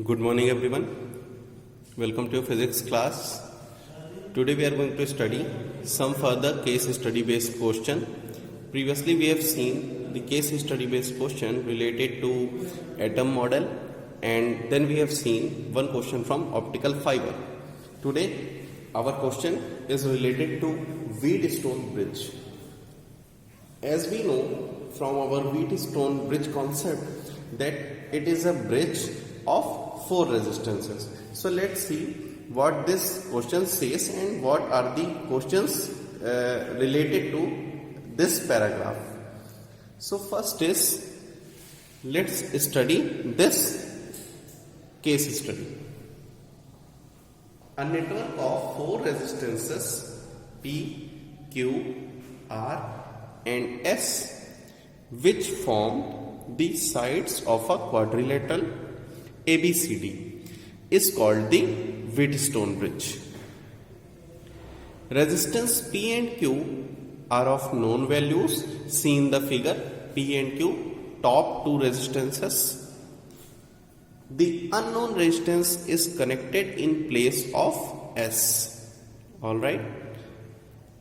Good morning everyone. Welcome to your physics class. Today we are going to study some further case study based question. Previously we have seen the case study based question related to atom model, and then we have seen one question from optical fiber. Today our question is related to Wheatstone bridge. As we know from our Wheatstone bridge concept that it is a bridge of 4 resistances. So let's see what this question says and what are the questions related to this paragraph. So first is, let's study this case study. A network of 4 resistances P, Q, R and S which form the sides of a quadrilateral ABCD is called the Wheatstone bridge. Resistance P and Q are of known values. See in the figure, P and Q, top 2 resistances. The unknown resistance is connected in place of S, alright,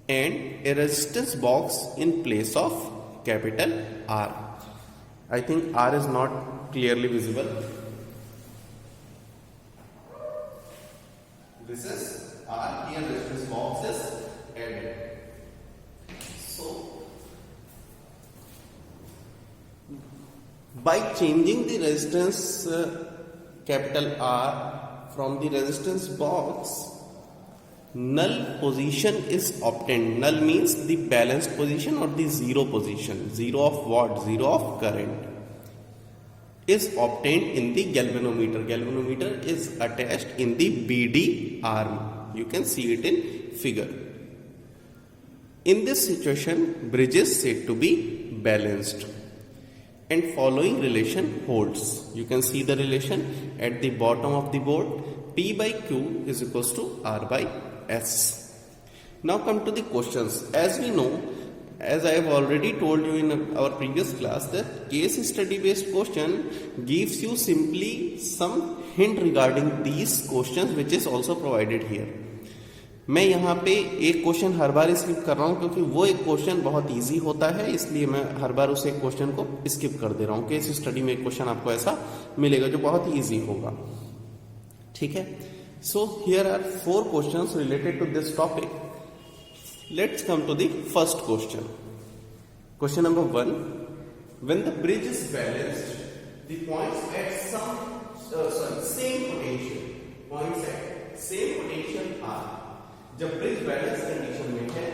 and a resistance box in place of capital R. I think R is not clearly visible. This is R, here resistance box is added. So, by changing the resistance capital R from the resistance box, null position is obtained. Null means the balanced position or the zero position. Zero of what? Zero of current is obtained in the galvanometer. Galvanometer is attached in the BD arm. You can see it in figure. In this situation, bridge is said to be balanced. And following relation holds. You can see the relation at the bottom of the board. P by Q is equals to R by S. Now come to the questions. As we know, as I have already told you in our previous class, that case study based question gives you simply some hint regarding these questions which is also provided here. मैं यहाँ पे एक question हर बार skip कर रहा हूँ क्योंकि वो एक क्वेश्चन बहुत इजी होता है, इसलिए मैं हर बार उस एक क्वेश्चन को स्किप कर दे रहा हूँ. केस स्टडी में एक क्वेश्चन आपको ऐसा मिलेगा जो बहुत इजी होगा. ठीक है. So here are 4 questions related to this topic. Let's come to the first question. Question number 1. When the bridge is balanced, the points at same potential. Points at same potential are. जब bridge balance condition में है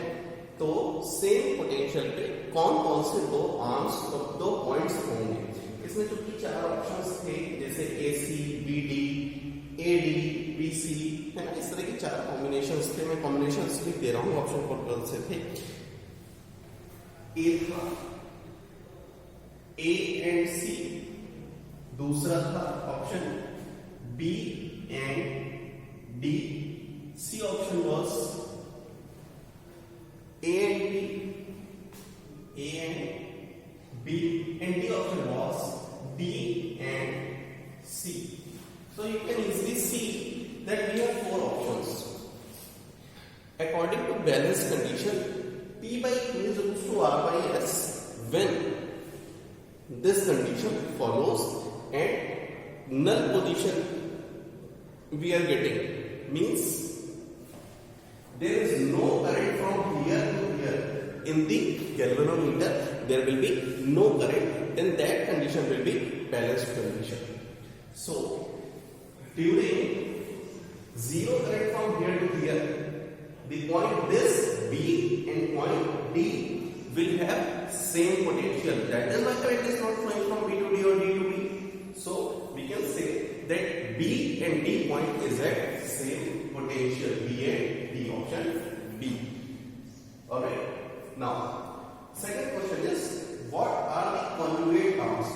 तो same potential पे कौन कौन से दो arms और 2 पॉइंट्स होंगे. इसमें जो कि 4 ऑप्शंस थे जैसे AC, BD, AD, BC है ना, इस तरह के 4 कॉम्बिनेशंस थे. मैं कॉम्बिनेशंस भी दे रहा हूँ, ऑप्शन कौन से थे. ए था A एंड C, दूसरा था option B and D. C option was A and B, A and B, and D option was D and C. So you can easily see that we have 4 options. According to balance condition, P by Q is equal to R by S when this condition follows and null position we are getting, means there is no current from here to here in the galvanometer. There will be no current. Then that condition will be balanced condition. So during zero current from here to here, the point this B and point D will have same potential. That is why current is not flowing from B to D or D to B. So we can say that B and D point is at same potential. B and D, option B. Alright. Now, second question is, what are the conjugate arms?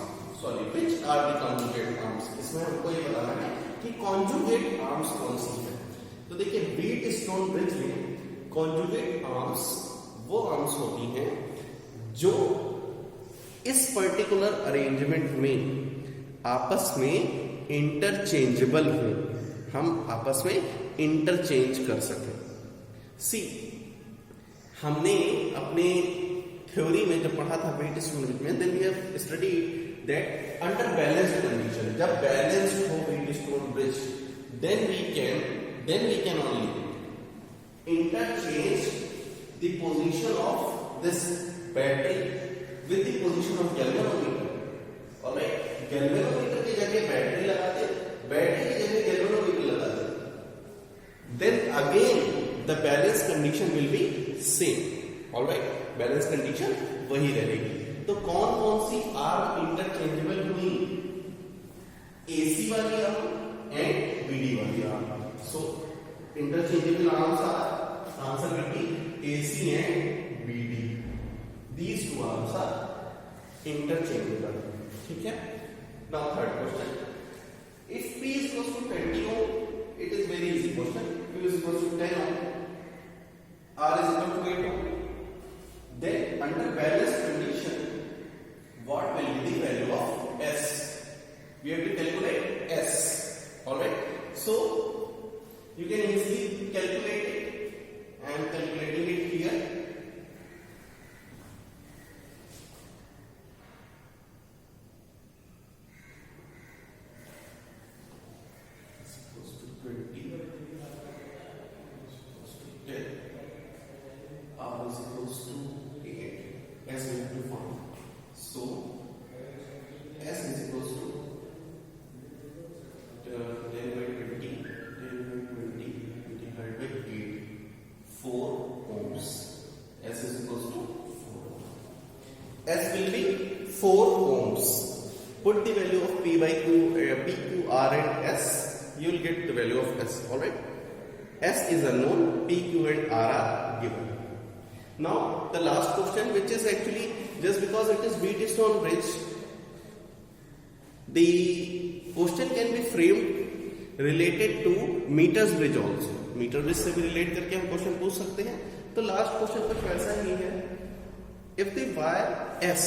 Which are the conjugate arms? इसमें हमको ये बताना है कि conjugate arms कौन सी है. तो देखिए, Wheatstone bridge में conjugate arms वो arms होती हैं जो इस पर्टिकुलर अरेंजमेंट में आपस में इंटरचेंजेबल हो, हम आपस में इंटरचेंज कर सकें। सी, हमने अपने थ्योरी में जब पढ़ा था वेट स्टोन ब्रिज में, then we have studied that under balanced condition, जब बैलेंस्ड हो Wheatstone bridge, then we can only interchange the position of this battery with the position of galvanometer. Alright, galvanometer की जगह battery लगाते, battery की जगह galvanometer लगाते, then again the balance condition will be same. Alright, balance condition वही रहेगी। तो कौन कौन सी आर्म इंटरचेंजेबल हुई? AC वाली आर्म एंड BD वाली arm. So interchangeable arms are, answer will be AC and BD. These two arms are interchangeable. ठीक है? Now third question. If P is equals to 20 ohm, it is very easy question. Q is equals to 10 ohm, R is equal to 8 ohm. Then under balanced condition, what will be the value of S? We have to calculate S. Alright? So you can easily calculate it. I am calculating it here. Supposed to 20, supposed to 10, R is equals to 8, S we have to find. So S is equals to 10 by 20. 4 ohms. S is equals to 4. S will be 4 ohms. Put the value of P by Q, P, Q, R and S. You will get the value of S. Alright. S is unknown. P, Q and R are given. Now the last question, which is actually just because it is Wheatstone bridge, the question can be framed related to meters bridge also. Meter bridge से भी relate करके हम question पूछ सकते हैं। तो last question कुछ वैसा ही है। If the wire S,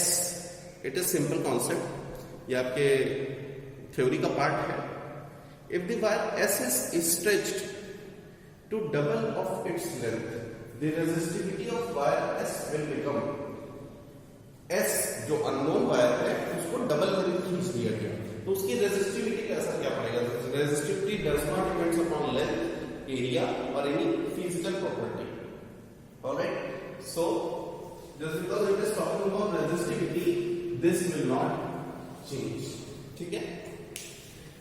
it is simple concept, ये आपके थ्योरी का पार्ट है। If the wire S is stretched to double of its length, the resistivity of wire S will become, S जो unknown wire है उसको double करके खींच दिया गया, तो उसकी रेजिस्टिविटी का असर क्या पड़ेगा? Resistivity does not depends upon length, area or any physical property. Alright, so just because it is talking about resistivity, this will not change. ठीक है?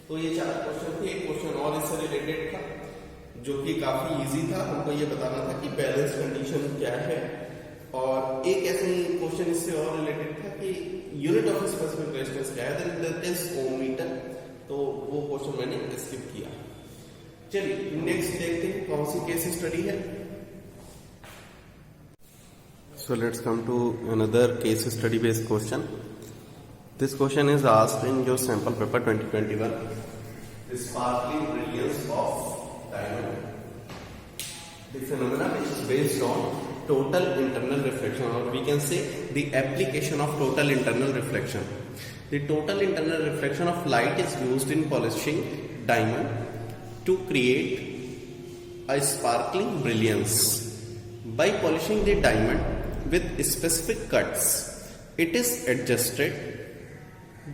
तो ये 4 क्वेश्चन थे। एक क्वेश्चन और इससे रिलेटेड था जो कि काफी इजी था। हमको ये बताना था कि बैलेंस कंडीशन क्या है, और एक ऐसे ही क्वेश्चन इससे और रिलेटेड था कि यूनिट ऑफ स्पेसिफिक रेजिस्टेंस क्या है, दैट इज ओम मीटर। तो वो क्वेश्चन मैंने स्किप किया। चलिए नेक्स्ट देखते हैं कौन सी केस स्टडी है। So let's come to another case study based question. This question is asked in your sample paper 2021. The sparkling brilliance of diamond. The phenomena which is based on total internal reflection, or we can say the application of total internal reflection. The total internal reflection of light is used in polishing diamond to create a sparkling brilliance. By polishing the diamond with specific cuts, it is adjusted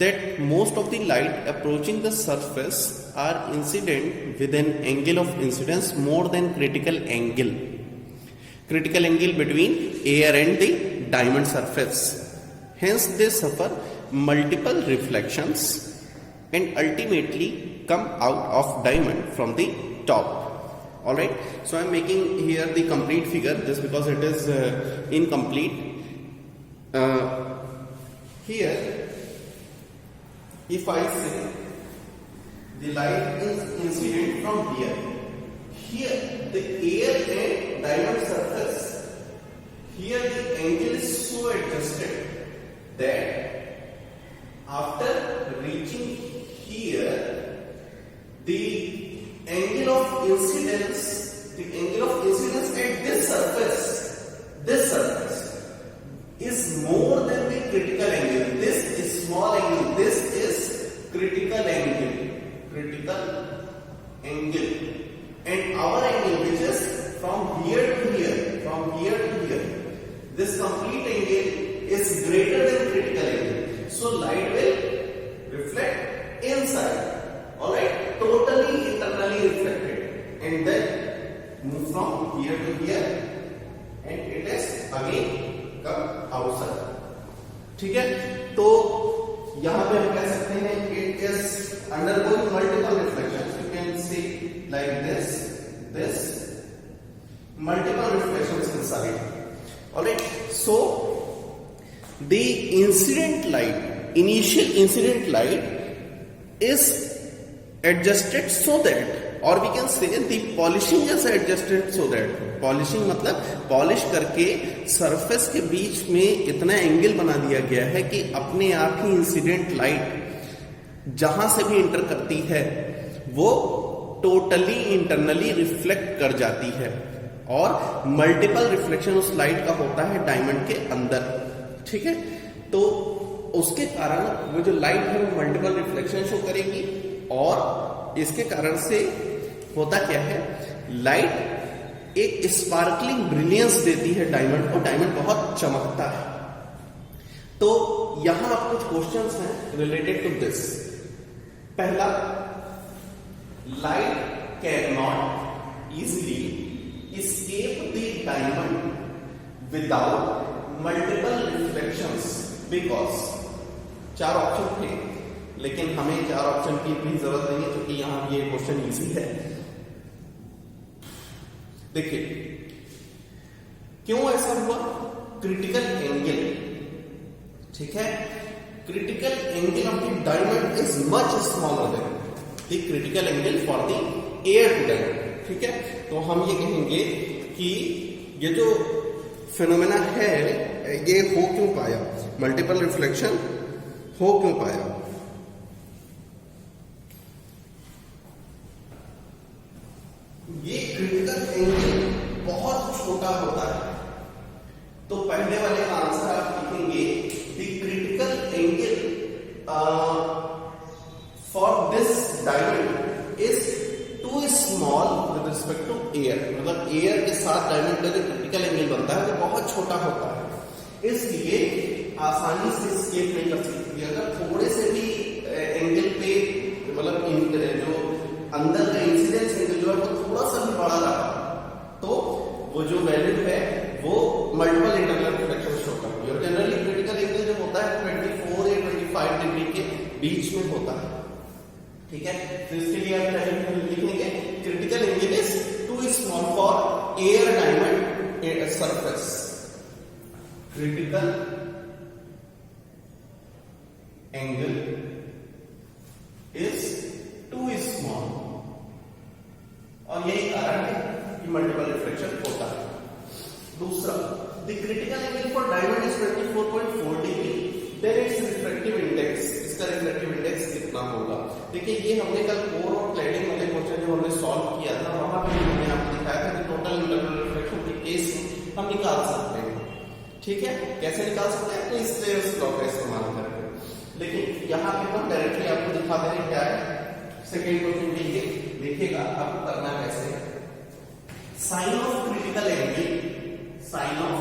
that most of the light approaching the surface are incident with an angle of incidence more than critical angle between air and the diamond surface. Hence they suffer multiple reflections and ultimately come out of diamond from the top. Alright, so I am making here the complete figure just because it is incomplete. Here if I say the light is incident from here, the air and diamond surface, here the angle is so adjusted that after reaching here, the angle of incidence at this surface is more than the critical angle. This is small angle, this is critical from here to here and it is again come outside. ठीक है, तो यहां पे हम कह सकते हैं it is undergoing multiple reflections. You can see like this multiple reflections inside. Alright, so the incident light, initial incident light is adjusted so that, or we can say the polishing is adjusted so that, polishing मतलब polish करके surface के बीच में इतना angle बना दिया गया है कि अपने आप ही इंसिडेंट लाइट जहां से भी इंटर करती है वो टोटली इंटरनली रिफ्लेक्ट कर जाती है, और मल्टीपल रिफ्लेक्शन उस लाइट का होता है डायमंड के अंदर. ठीक है, तो उसके कारण वो जो लाइट है वो मल्टीपल रिफ्लेक्शन शो करेगी, और इसके कारण से होता क्या है, लाइट एक स्पार्कलिंग ब्रिलियंस देती है डायमंड को, डायमंड बहुत चमकता है. तो यहां आप कुछ क्वेश्चंस हैं रिलेटेड टू दिस. पहला, light can not easily escape the diamond without multiple reflections because. 4 option थे, लेकिन हमें 4 ऑप्शन की भी जरूरत नहीं है क्योंकि यहां ये क्वेश्चन इजी है. देखिए क्यों ऐसा हुआ, क्रिटिकल एंगल. ठीक है, critical angle of the diamond is much smaller than the critical angle for the air to diamond. ठीक है, तो हम ये कहेंगे कि ये जो फिनोमेना है ये हो क्यों पाया, मल्टीपल रिफ्लेक्शन हो क्यों पाया. ये क्रिटिकल एंगल बहुत छोटा होता है, तो पहले वाले का आंसर आप लिखेंगे the critical angle for this diamond is too small with respect to air. मतलब एयर के साथ डायमंड का जो क्रिटिकल एंगल बनता है वो बहुत छोटा होता है, इसलिए आसानी से स्केप नहीं कर सकती. अगर थोड़े से भी एंगल पे मतलब जो अंदर का इंसिडेंस एंगल जो है वो थोड़ा सा भी बड़ा रहा तो वो जो वैल्यू है वो मल्टीपल इंटरनल रिफ्लेक्शन शो करती है. और जनरली क्रिटिकल एंगल जो होता है 24 या 25 डिग्री के बीच में होता है. ठीक है, तो इसके लिए आप लिखेंगे critical angle is too small for air diamond surface. Critical angle is too small, और यही कारण है कि मल्टीपल रिफ्लेक्शन होता है. दूसरा, the critical angle for diamond is 24.4 degree, then its refractive index. इसका रिफ्रैक्टिव इंडेक्स कितना होगा. देखिए ये हमने कल कोर और क्लैडिंग वाले क्वेश्चन जो हमने सॉल्व किया था वहां पे मैंने आपको दिखाया था कि टोटल इंटरनल रिफ्लेक्शन के केस में हम निकाल सकते हैं. ठीक है, कैसे निकाल सकते हैं, इस स्टेयर्स लॉ का इस्तेमाल करके. लेकिन यहाँ पे हम डायरेक्टली आपको दिखा दे रहे क्या है. सेकेंड क्वेश्चन देखिएगा आपको करना कैसे. Sine of critical angle, sine of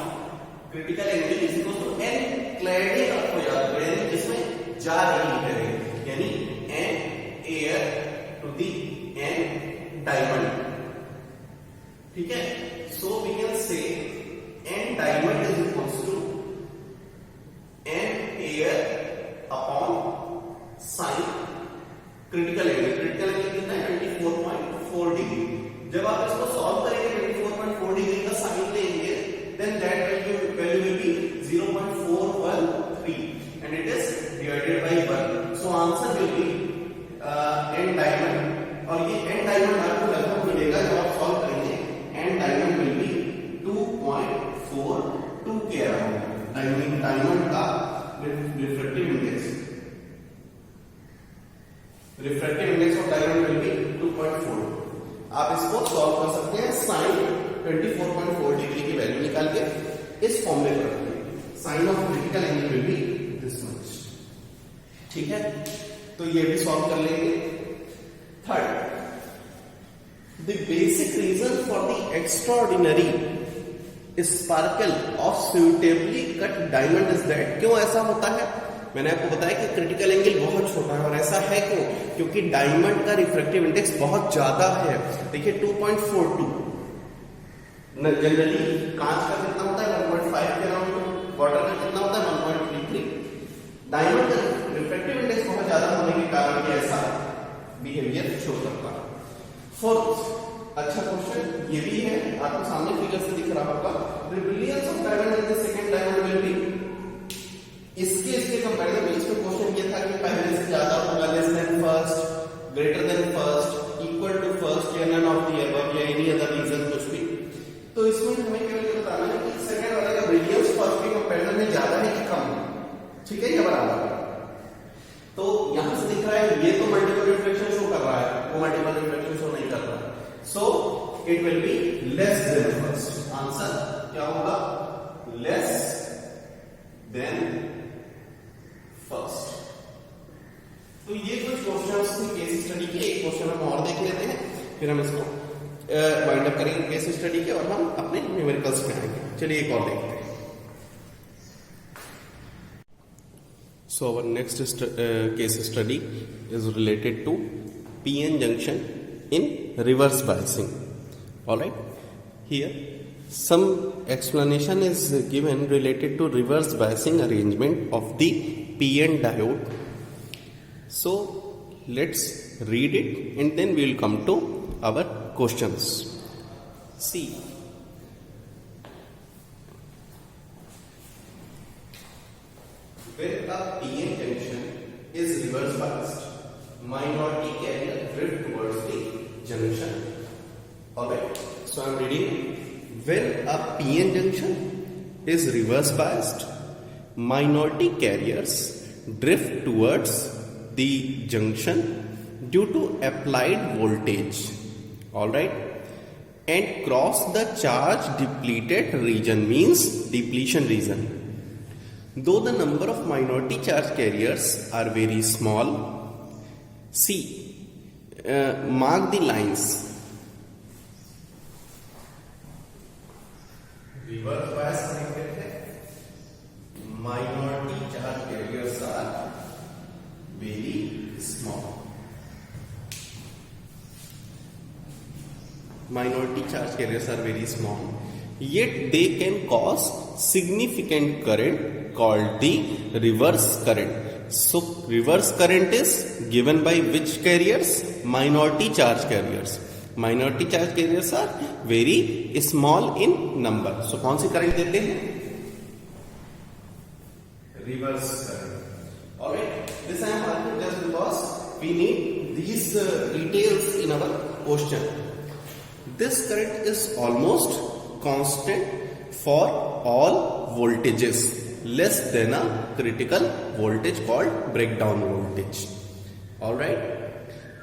critical angle is equal to N cladding. आपको याद करें जिसमें जा रही है, यानी N air to the N diamond. ठीक है, so we can say N diamond is equal to N air upon sine critical angle. Critical angle कितना है 24.4 डिग्री. जब आप इसको सॉल्व करेंगे 24.4 डिग्री का साइन लेंगे, then that value will be 0.413 and it is divided by 1. So answer will be N diamond, और ये एन डायमंड आपको लगभग मिलेगा जब आप सॉल्व करेंगे. एन डायमंड विल बी 2.42 के अराउंड. डायमंड का refractive index, refractive index of diamond will be 2.4. आप इसको सॉल्व कर सकते हैं. साइन 24.4 डिग्री की वैल्यू निकाल के इस फॉर्म में रखिए. Sine of critical angle will be this much. ठीक है, तो ये भी सॉल्व कर लेंगे. Third, the basic reason for the extraordinary sparkle of suitably cut diamond is that. क्यों ऐसा होता है, मैंने आपको बताया कि क्रिटिकल एंगल बहुत छोटा है, और ऐसा है क्यों, क्योंकि डायमंड का रिफ्रैक्टिव इंडेक्स बहुत ज्यादा है. देखिए 2.42, जनरली कांच का कितना होता है 1.5 के अराउंड, वाटर का कितना होता है 1.33। डायमंड का रिफ्रैक्टिव इंडेक्स बहुत ज्यादा होने के कारण भी ऐसा बिहेवियर शो करता है। फोर्थ अच्छा क्वेश्चन ये भी है, आपको सामने फिगर से दिख रहा होगा, the brilliance of diamond in the second diamond will be, इसके कंपैरिजन में इसमें क्वेश्चन ये था कि पहले से ज्यादा होगा, less than first, greater than first, equal to first, या नन ऑफ द अबव, या एनी अदर रीजन कुछ भी। तो इसमें हमें केवल ये बताना है कि सेकंड वाले का ब्रिलियंस फर्स्ट के कंपैरिजन में ज्यादा है कि कम, ठीक है, या बराबर। तो यहां से दिख रहा है ये तो मल्टीपल रिफ्लेक्शन शो कर रहा है, वो मल्टीपल रिफ्लेक्शन शो नहीं कर रहा है, so it will be less than first. Answer क्या होगा, लेस देन फर्स्ट। तो ये कुछ क्वेश्चंस थे केस स्टडी के, एक क्वेश्चन हम और देख लेते हैं, फिर हम इसको वाइंड अप करेंगे केस स्टडी के और हम अपने न्यूमेरिकल्स पे आएंगे। चलिए एक और देखते हैं। So our next case study is related to PN junction in reverse biasing. All right. Here some explanation is given related to reverse biasing arrangement of the PN diode. So let's read it and then we will come to our questions. See. When a PN junction is reverse biased, minority carrier drift towards the junction. Alright, so I am reading. When a PN junction is reverse biased, minority carriers drift towards the junction due to applied voltage. Alright, and cross the charge depleted region, means depletion region. Though the number of minority charge carriers are very small, see, mark the lines. Reverse bias connected है, minority charge carriers are very small. Minority charge carriers are very small, yet they can cause significant current called the reverse current. So reverse current is given by which carriers? Minority charge carriers. Minority charge carriers are very small in number. So कौन सी current देते हैं? Reverse current. Alright. This I am marking just because we need these details in our question. This current is almost constant for all voltages less than a critical voltage called breakdown voltage. Alright.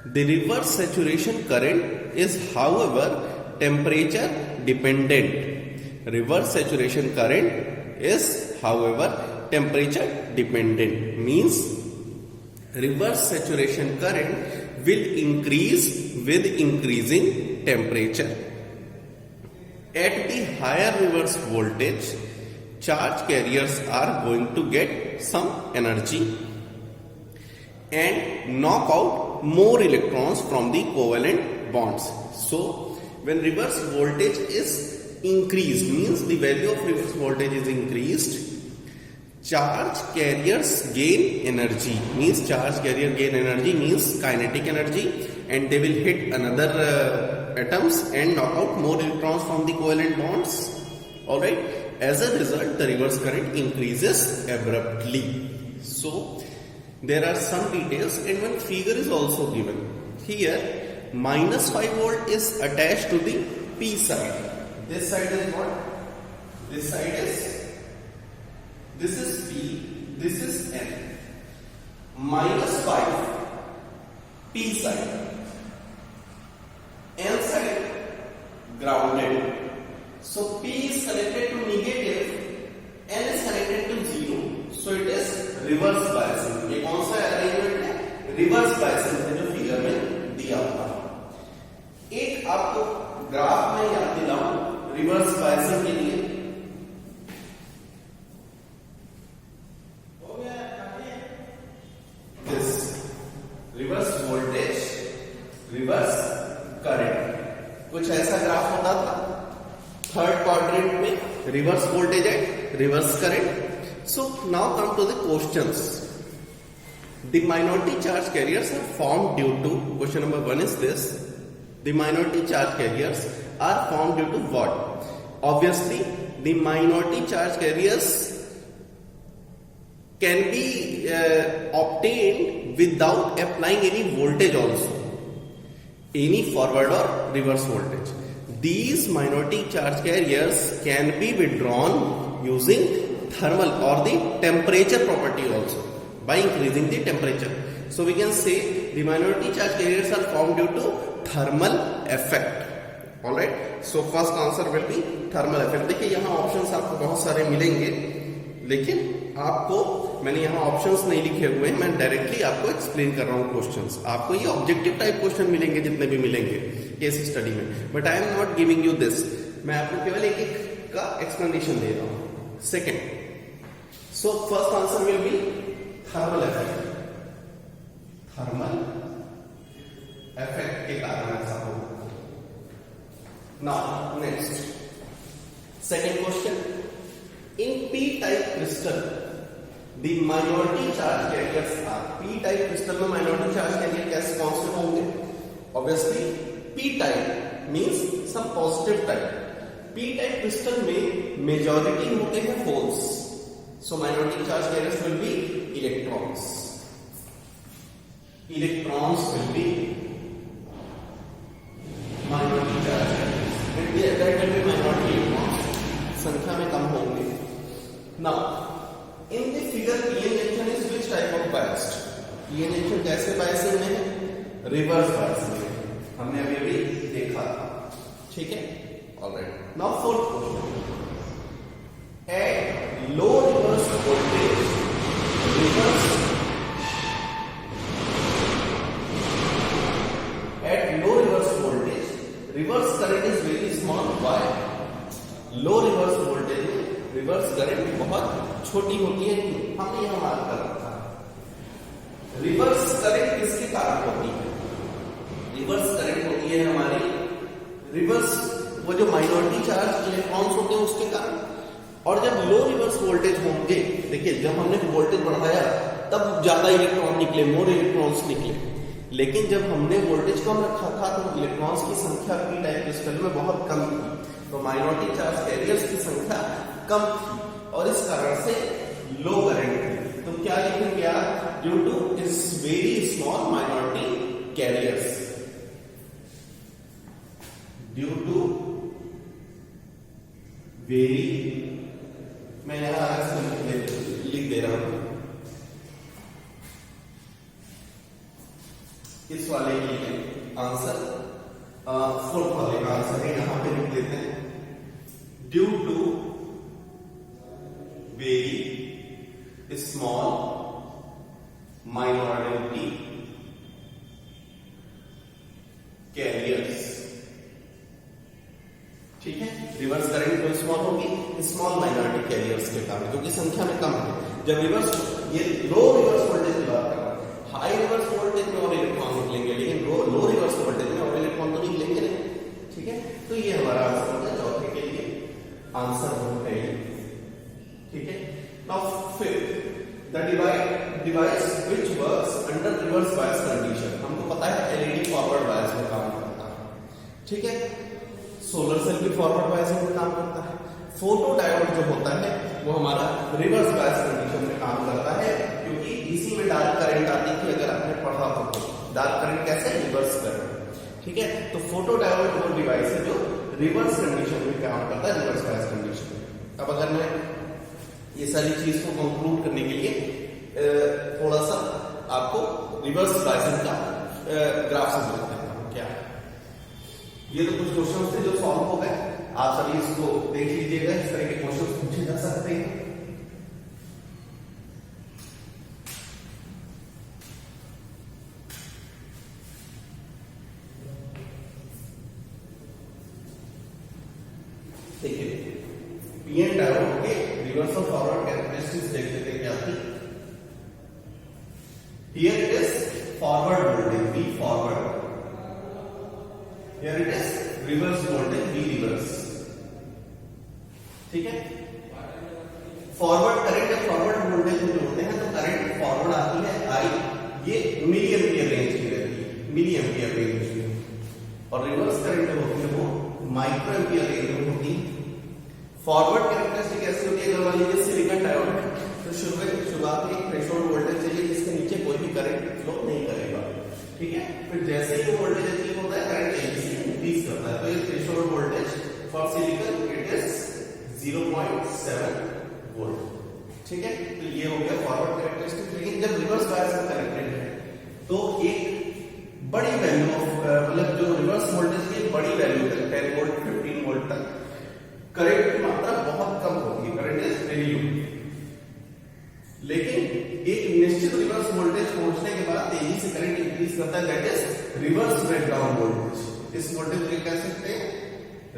The reverse saturation current is however temperature dependent. Reverse saturation current is however temperature dependent, means reverse saturation current will increase with increasing temperature. At the higher reverse voltage, charge carriers are going to get some energy and knock out more electrons from the covalent bonds. So when reverse voltage is increased, means the value of reverse voltage is increased, charge carriers gain energy, means charge carrier gain energy means kinetic energy, and they will hit another atoms and knock out more electrons from the covalent bonds. Alright. As a result, the reverse current increases abruptly. So there are some details and one figure is also given. Here minus 5 volt is attached to the P side. This side is what? This side is, this is P, this is N. Minus 5 P side. N side grounded. So P is connected to negative, N is connected to 0. So it is reverse biasing. ये कौन सा arrangement है? Reverse biasing है, जो figure में दिया हुआ है। एक आपको ग्राफ में याद दिलाऊं रिवर्स बायसिंग के लिए। This reverse voltage, reverse current, कुछ ऐसा ग्राफ होता था। थर्ड क्वाड्रेंट में reverse voltage at reverse current. So now come to the questions. The minority charge carriers are formed due to, question number 1 is this, the minority charge carriers are formed due to what? Obviously the minority charge carriers can be obtained without applying any voltage also, any forward or reverse voltage. These minority charge carriers can be withdrawn using thermal or the temperature property also, by increasing the temperature. So we can say the minority charge carriers are formed due to thermal effect. Alright, so first answer will be thermal effect. देखिए यहाँ options आपको बहुत सारे मिलेंगे, लेकिन आपको मैंने यहाँ ऑप्शंस नहीं लिखे हुए हैं, मैं डायरेक्टली आपको एक्सप्लेन कर रहा हूँ क्वेश्चंस. आपको ये ऑब्जेक्टिव टाइप क्वेश्चन मिलेंगे जितने भी मिलेंगे केस स्टडी में, but I am not giving you this. मैं आपको केवल एक एक का एक्सप्लेनेशन दे रहा हूँ. Second, so first answer will be thermal effect. Thermal effect के कारण ऐसा होगा. Now next, second question. In p-type crystal, the minority charge carriers are. p-type crystal में minority charge carrier कैसे कौन से होंगे? Obviously p-type means some positive type. p-type crystal में majority होते हैं holes. So minority charge carriers will be electrons. Electrons will be minority charge carriers. And that will be minority electrons. संख्या में कम होंगे. Now, in the figure, p-n junction is which type of biased? p-n junction कैसे biasing में है? Reverse biasing में. हमने अभी देखा था. ठीक है? Alright. Now fourth question. At low reverse voltage, reverse current is very small. Why? Low reverse voltage में रिवर्स करंट बहुत छोटी होती है. हमने यहां मार्क कर रखा है. रिवर्स करंट किसके कारण होती है? रिवर्स करंट होती है हमारी रिवर्स, वो जो माइनॉरिटी चार्ज इलेक्ट्रॉन्स होते हैं उसके कारण. और जब लो रिवर्स वोल्टेज होंगे, देखिए जब हमने वोल्टेज बढ़ाया तब ज्यादा इलेक्ट्रॉन निकले, मोर इलेक्ट्रॉन्स निकले. लेकिन जब हमने वोल्टेज कम रखा था तो इलेक्ट्रॉन्स की संख्या p टाइप क्रिस्टल में बहुत कम थी, तो माइनॉरिटी चार्ज कैरियर्स की संख्या कम थी और इस कारण से लो करंट थी. तो क्या लिखेंगे आप? ड्यू टू इस very small minority carriers, due to very, मैं यहां लिख दे रहा हूं इस वाले के लिए आंसर, फोर्थ वाले का आंसर है, यहां पे लिख देते हैं due to very small minority carriers. ठीक है, रिवर्स करंट तो स्मॉल होगी स्मॉल माइनॉरिटी कैरियर्स के कारण, क्योंकि संख्या में कम है. जब रिवर्स, ये लो रिवर्स वोल्टेज की बात कर रहा है, हाई रिवर्स वोल्टेज में और इलेक्ट्रॉन निकलेंगे, लेकिन लो रिवर्स वोल्टेज में और इलेक्ट्रॉन तो निकलेंगे नहीं. ठीक है, तो ये हमारा आंसर होगा चौथे के लिए आंसर होगा ये. ठीक है. Now fifth, the device which works under reverse bias condition. हमको पता है एलईडी फॉरवर्ड बायस में काम करता है. ठीक है, सोलर सेल भी फॉरवर्ड बायसिंग में काम करता है. फोटो डायोड जो होता है वो हमारा रिवर्स बायस कंडीशन में काम करता है, क्योंकि इसी में डार्क करंट आती थी. अगर आपने पढ़ा तो डार्क करंट कैसे? Reverse current. ठीक है, तो फोटो डायोड वो डिवाइस है जो रिवर्स कंडीशन में काम करता है, रिवर्स बायस कंडीशन में. अब अगर मैं ये सारी चीज को कंक्लूड करने के लिए थोड़ा सा आपको रिवर्स बायसिंग का ग्राफ समझ देता हूं. क्या ये तो कुछ क्वेश्चन थे जो सॉल्व हो गए, आप सभी इसको देख लीजिएगा. इस तरह के क्वेश्चन पूछे जा सकते हैं. देखिए, पीएन डायोड के रिवर्स और फॉरवर्ड कैरेक्टरिस्टिक्स देख लेते हैं क्या थी. Here it is forward voltage V forward, here it is reverse voltage V reverse. ठीक है। फॉरवर्ड करंट या फॉरवर्ड वोल्टेज जो होते हैं, तो करंट फॉरवर्ड आती है आई, ये मिली एम्पियर रेंज की रहती है, मिली एम्पियर रेंज में, और रिवर्स करंट जो होती है वो माइक्रो एम्पियर रेंज में होती है। फॉरवर्ड कैरेक्टरिस्टिक ऐसी होती है, अगर मान लीजिए सिलिकॉन डायोड, तो शुरुआत में एक थ्रेशोल्ड वोल्टेज चाहिए जिसके नीचे कोई भी करंट फ्लो नहीं करेगा, ठीक है। फिर जैसे ही वोल्टेज अचीव होता है, करंट तेजी से इंक्रीज करता है, तो ये threshold voltage for silicon it is 0.7 volt, ठीक है। तो ये हो गया फॉरवर्ड कैरेक्टरिस्टिक। लेकिन जब रिवर्स बायस में कनेक्टेड है, तो एक बड़ी वैल्यू ऑफ मतलब जो रिवर्स वोल्टेज की बड़ी वैल्यू तक 10 वोल्ट 15 वोल्ट तक करंट की मात्रा बहुत कम होती है, करंट इज वेरी लो। लेकिन एक निश्चित रिवर्स वोल्टेज पहुंचने के बाद तेजी से करंट इंक्रीज करता है, that is reverse breakdown voltage. इस वोल्टेज को कह सकते हैं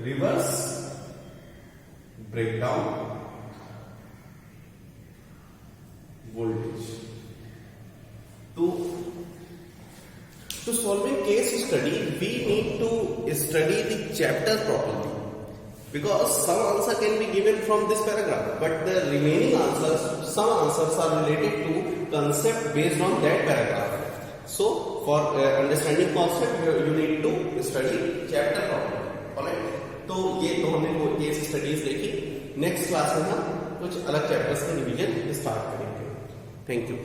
reverse breakdown voltage. To solving case study, we need to study the chapter properly, because some answer can be given from this paragraph, but the remaining answers, some answers are related to concept based on that paragraph. So for understanding concept, you need to study chapter properly. Alright? तो ये तो हमने वो case studies देखी। Next class में हम कुछ अलग चैप्टर्स का रिवीजन स्टार्ट करेंगे। Thank you.